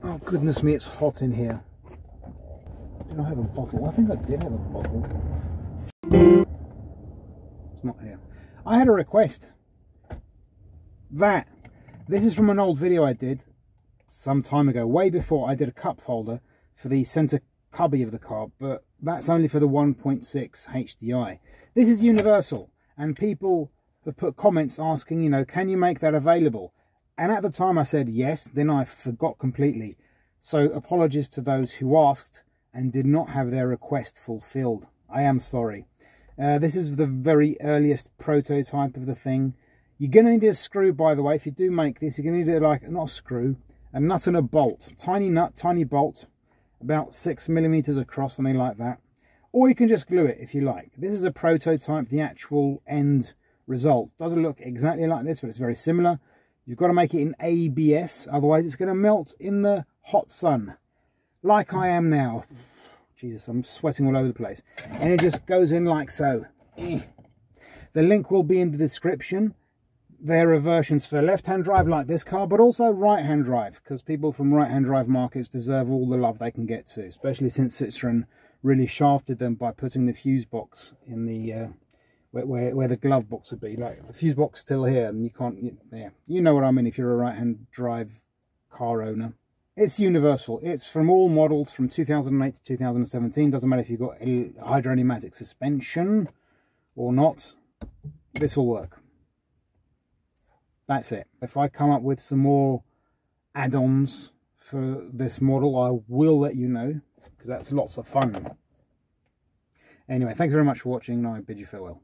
Oh goodness me, it's hot in here. Did I have a bottle? I think I did have a bottle. It's not here. I had a request. This is from an old video I did some time ago, way before I did a cup holder for the center cubby of the car, but that's only for the 1.6 HDI. This is universal, and people have put comments asking, you know, can you make that available? And at the time I said yes, then I forgot completely. So apologies to those who asked and did not have their request fulfilled. I am sorry. This is the very earliest prototype of the thing. You're going to need a screw, by the way. If you do make this, you're going to need not a screw, a nut and a bolt. Tiny nut, tiny bolt, about 6mm across, something like that. Or you can just glue it if you like. This is a prototype. The actual end result doesn't look exactly like this, but it's very similar. You've got to make it in ABS, otherwise it's going to melt in the hot sun, like I am now. Jesus, I'm sweating all over the place. And it just goes in like so. The link will be in the description. There are versions for left-hand drive like this car, but also right-hand drive, because people from right-hand drive markets deserve all the love they can get to, especially since Citroen really shafted them by putting the fuse box in the where the glove box would be. Like, the fuse box still here, and you can't, yeah, you know what I mean if you're a right-hand drive car owner. It's universal. It's from all models from 2008 to 2017. Doesn't matter if you've got a hydro-pneumatic suspension or not. This will work. That's it. If I come up with some more add-ons for this model, I will let you know, because that's lots of fun. Anyway, thanks very much for watching, and I bid you farewell.